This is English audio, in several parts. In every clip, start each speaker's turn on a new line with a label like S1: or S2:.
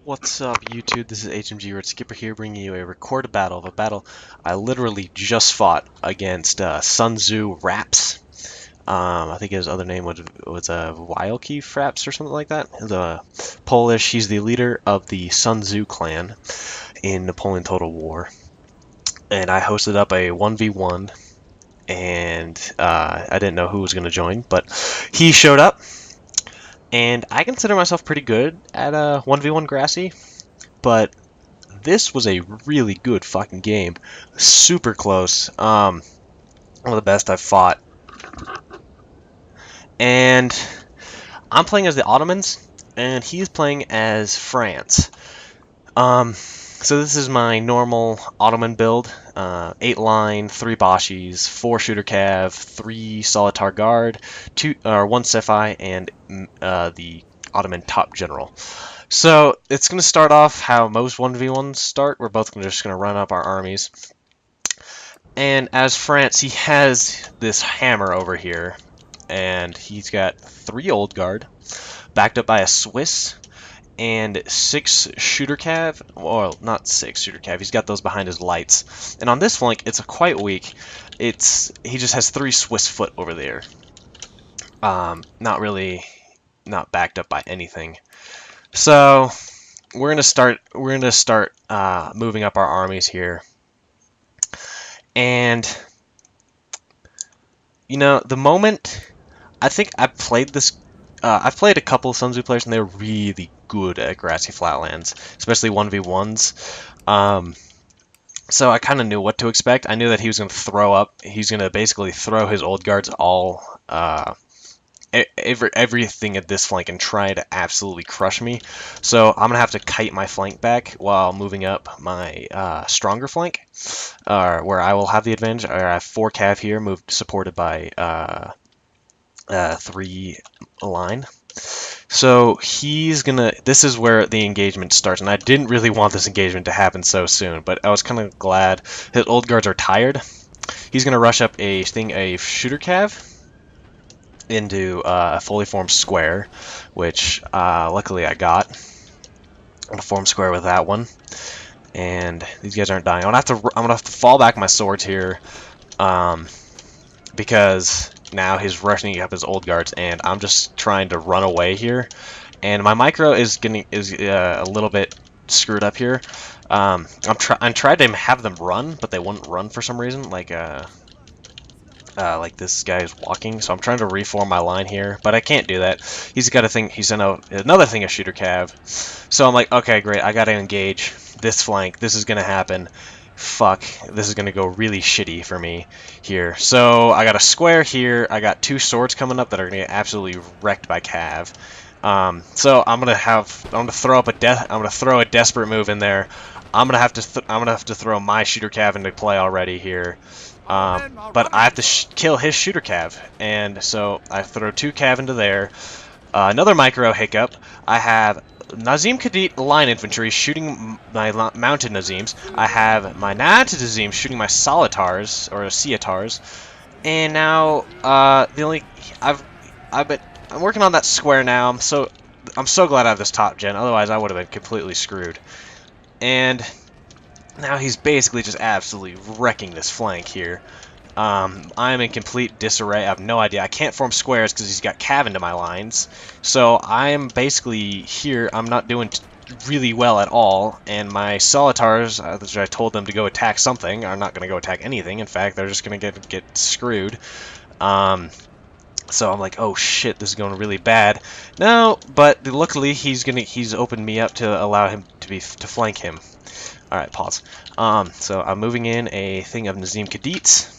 S1: What's up, YouTube? This is HMG RedSkipper here, bringing you a recorded battle of a battle I literally just fought against Suntzu Raps. I think his other name was Wild Fraps or something like that. He's a Polish. He's the leader of the Suntzu clan in Napoleon Total War, and I hosted up a 1v1, and I didn't know who was going to join, but he showed up. And I consider myself pretty good at 1v1 Grassy, but this was a really good fucking game. Super close. One of the best I've fought. And I'm playing as the Ottomans, and he's playing as France. So this is my normal Ottoman build. 8 line, 3 Boschies, 4 shooter cav, 3 Solitar guard, 1 Cephai, and the Ottoman top general. So it's going to start off how most 1v1s start. We're both just going to run up our armies. And as France, he has this hammer over here, and he's got 3 old guard, backed up by a Swiss, and 6 shooter cav. Well, not 6 shooter cav. He's got those behind his lights. And on this flank, it's quite weak. He just has 3 Swiss foot over there. Not backed up by anything. So we're gonna start moving up our armies here. And you know, the moment I think I've played I've played a couple of Suntzu players, and they're really good at grassy flatlands, especially 1v1s. So I kind of knew what to expect. I knew that he was going to throw up. He's going to basically throw his old guards all, everything at this flank and try to absolutely crush me. So I'm going to have to kite my flank back while moving up my stronger flank, where I will have the advantage. I have 4 cav here, supported by 3 line. So this is where the engagement starts, and I didn't really want this engagement to happen so soon, but I was kind of glad. His old guards are tired. He's going to rush up a shooter cav into a fully formed square, which luckily I got. I'm going to form square with that one, and these guys aren't dying. I'm gonna have to fall back my swords here, because now he's rushing up his old guards, and I'm just trying to run away here. And my micro is a little bit screwed up here. I'm trying to have them run, but they wouldn't run for some reason. Like this guy is walking, so I'm trying to reform my line here, but I can't do that. He's got a thing. He sent out another thing of shooter cav. So I'm like, okay, great. I got to engage this flank. This is gonna happen. Fuck, this is gonna go really shitty for me here. So I got a square here. I got 2 swords coming up that are gonna get absolutely wrecked by cav. So I'm gonna throw a desperate move in there. I'm gonna have to throw my shooter cav into play already here. But I have to kill his shooter cav, and so I throw 2 cav into there. Another micro hiccup. I have Nazim Kadit line infantry shooting my mounted Nazims. I have my mounted Nazims shooting my Solitars or Siatars, and now I'm working on that square now. I'm so glad I have this top gen. Otherwise, I would have been completely screwed. And now he's basically just absolutely wrecking this flank here. I'm in complete disarray. I have no idea. I can't form squares because he's got cav into my lines. So I'm basically here. I'm not doing really well at all. And my Solitars, which I told them to go attack something, are not going to go attack anything. In fact, they're just going to get screwed. So I'm like, oh shit, this is going really bad. No, but luckily he's opened me up to allow him to flank him. Alright, pause. So I'm moving in a thing of Nazim Kadits.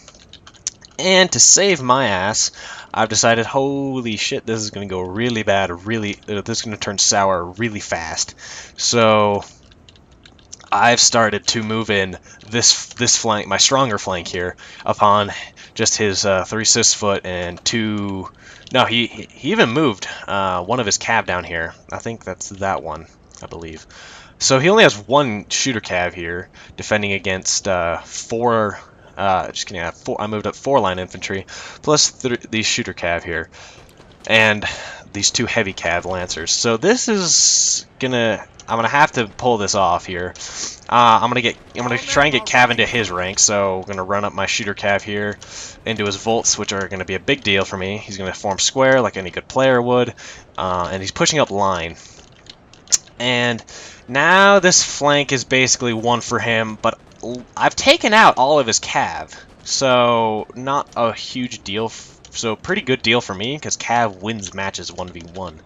S1: And to save my ass, I've decided, holy shit, this is going to go really bad, this is going to turn sour really fast. So I've started to move in this flank, my stronger flank here, upon just his 3 cis foot and 2... No, he even moved 1 of his cav down here. I think that's that one, I believe. So he only has 1 shooter cav here, defending against 4. Just kidding. I moved up 4 line infantry, plus these shooter cav here, and these 2 heavy cav lancers. So this is gonna I'm gonna have to pull this off here. I'm gonna try and get Cav into his rank. So I'm gonna run up my shooter Cav here into his volts, which are gonna be a big deal for me. He's gonna form square like any good player would, and he's pushing up line. And now this flank is basically one for him, but I've taken out all of his Cav, so not a huge deal. So pretty good deal for me because Cav wins matches 1v1.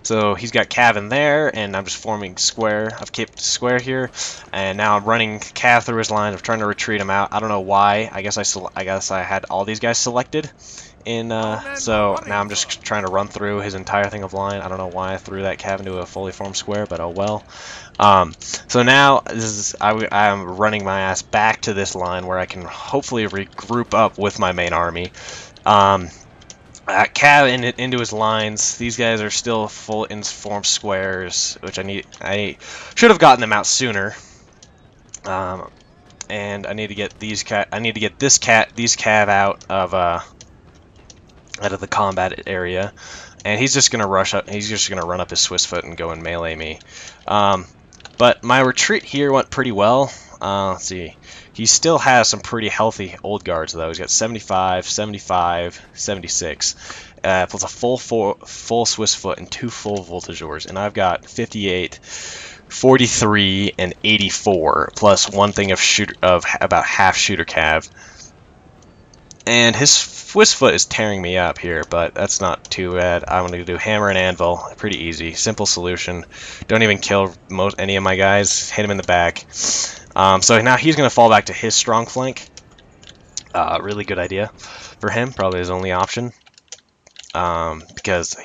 S1: So he's got Cav in there, and I'm just forming square. I've kept square here, and now I'm running Cav through his lines. I'm trying to retreat him out. I don't know why. I guess I had all these guys selected. So now I'm just trying to run through his entire thing of line. I don't know why I threw that Cav into a fully formed square, but oh well. So now I'm running my ass back to this line where I can hopefully regroup up with my main army. Cav into his lines. These guys are still full in formed squares, which I should have gotten them out sooner. And I need to get these Cav out of the combat area, and he's just gonna rush up. He's just gonna run up his Swiss foot and go and melee me. But my retreat here went pretty well. Let's see. He still has some pretty healthy old guards though. He's got 75, 75, 76, plus a full Swiss foot and 2 full voltigeurs, and I've got 58, 43, and 84, plus one thing of about half shooter Cav. And his Swiss foot is tearing me up here, but that's not too bad. I'm going to do hammer and anvil. Pretty easy. Simple solution. Don't even kill any of my guys. Hit him in the back. So now he's going to fall back to his strong flank. Really good idea for him. Probably his only option. Because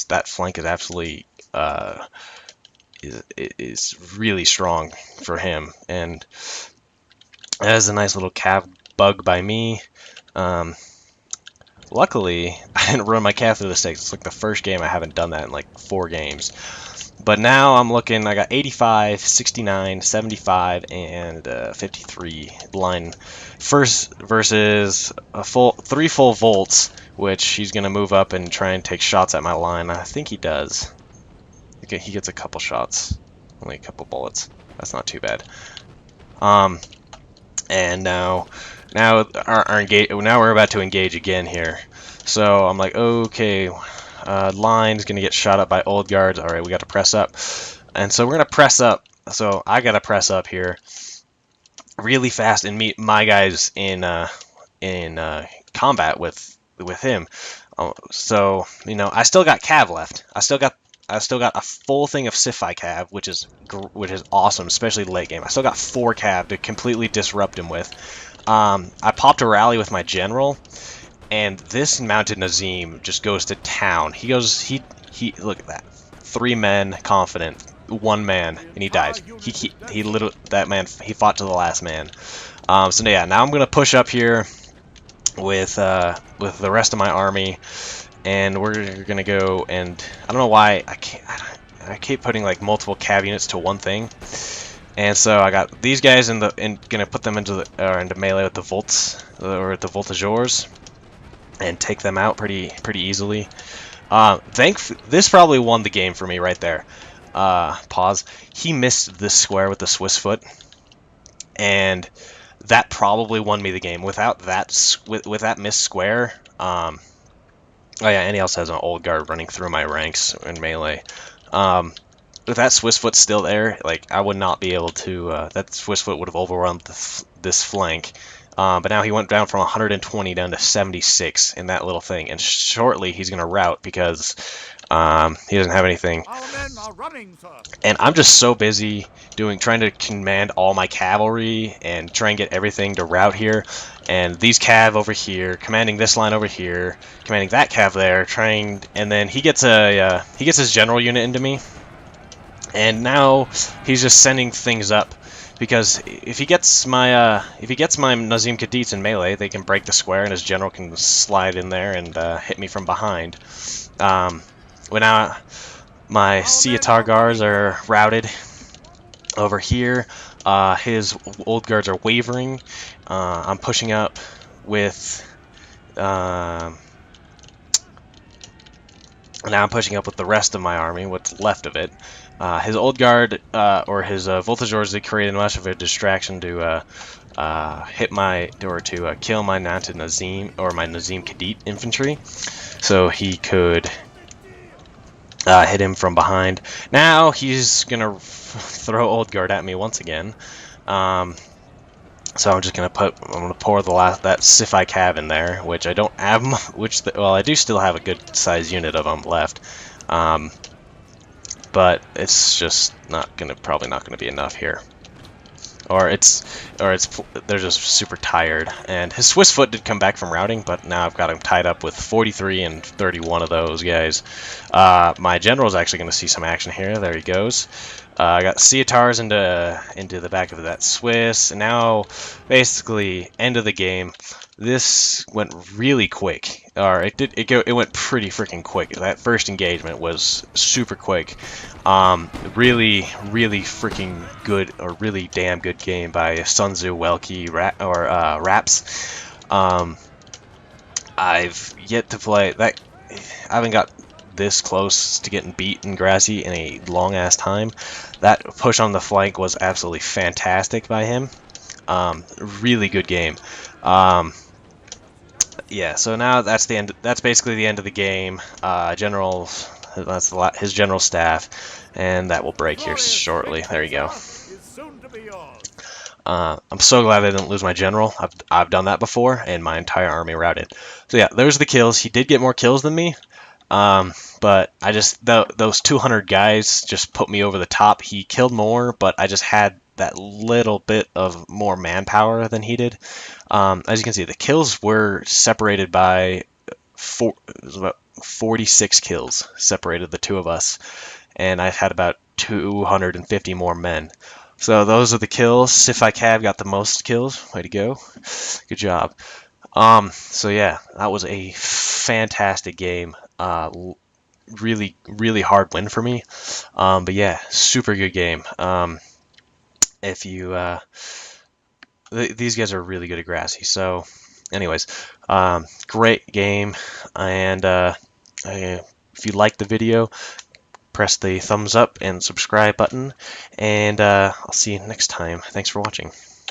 S1: that flank is absolutely is really strong for him. And that is a nice little Cav bug by me. Luckily, I didn't run my Cav through the stakes. It's like the first game I haven't done that in like 4 games. But now I'm looking, I got 85, 69, 75, and 53 line first versus 3 full volts, which he's going to move up and try and take shots at my line. I think he does. Okay, he gets a couple shots, only a couple bullets. That's not too bad. And now we're about to engage again here. So I'm like, okay, line's gonna get shot up by old guards. All right, we got to press up, and so we're gonna press up. So I gotta press up here really fast and meet my guys in combat with him. So I still got Cav left. I still got a full thing of Sci-Fi Cav, which is awesome, especially late game. I still got 4 Cav to completely disrupt him with. I popped a rally with my general, and this mounted Nazim just goes to town. He look at that, 3 men confident, 1 man, and he dies. He literally, that man, he fought to the last man. So yeah, now I'm gonna push up here with the rest of my army. And we're gonna go, and I don't know why I keep putting like multiple Cav units to one thing, and so I got these guys gonna put them into melee with the volts or the voltigeurs, and take them out pretty easily. This probably won the game for me right there. Pause. He missed this square with the Swiss foot, and that probably won me the game. Without that with that missed square. Oh yeah, and he also has an old guard running through my ranks in melee. With that Swiss foot still there, like I would not be able to. That Swiss foot would have overrun this flank. But now he went down from 120 down to 76 in that little thing, and shortly he's gonna rout because he doesn't have anything. And I'm just so busy trying to command all my cavalry and try and get everything to rout here. And these Cav over here, commanding this line over here, commanding that Cav there, and then he gets his general unit into me. And now he's just sending things up, because if he gets my Nazim Cadets in melee, they can break the square, and his general can slide in there and hit me from behind. Well, now my Siatar guards are routed over here. His old guards are wavering. I'm pushing up with now I'm pushing up with the rest of my army, what's left of it. His old guard or his Voltigeurs did create much of a distraction to hit my or to kill my mounted Nazim or my Nazim Kadit infantry, so he could hit him from behind. Now he's gonna throw old guard at me once again. So I'm just gonna pour that Sifai Cav in there, which I don't have. Well, I do still have a good size unit of them left, but it's just probably not gonna be enough here. Or they're just super tired. And his Swiss foot did come back from routing, but now I've got him tied up with 43 and 31 of those guys. My general's actually going to see some action here. There he goes. I got Sietars into the back of that Swiss, and now basically end of the game. This went really quick. Or it went pretty freaking quick. That first engagement was super quick. Really freaking good, or really damn good game by Suntzu Raps. I've yet to play that. I haven't got this close to getting beat in Grassy in a long ass time. That push on the flank was absolutely fantastic by him. Really good game. Yeah, so now that's the end. That's basically the end of the game. His general staff, and that will break here shortly. There you go. I'm so glad I didn't lose my general. I've done that before, and my entire army routed. So yeah, there's the kills. He did get more kills than me, but I just those 200 guys just put me over the top. He killed more, but I just had that little bit of more manpower than he did. As you can see, the kills were separated by it was about 46 kills separated the two of us, and I had about 250 more men. So those are the kills. Sifai Cav got the most kills. Way to go. Good job. So yeah, that was a fantastic game. Really hard win for me. But yeah, super good game. If you these guys are really good at Grassy. So anyways, great game, and if you liked the video, press the thumbs up and subscribe button, and I'll see you next time. Thanks for watching.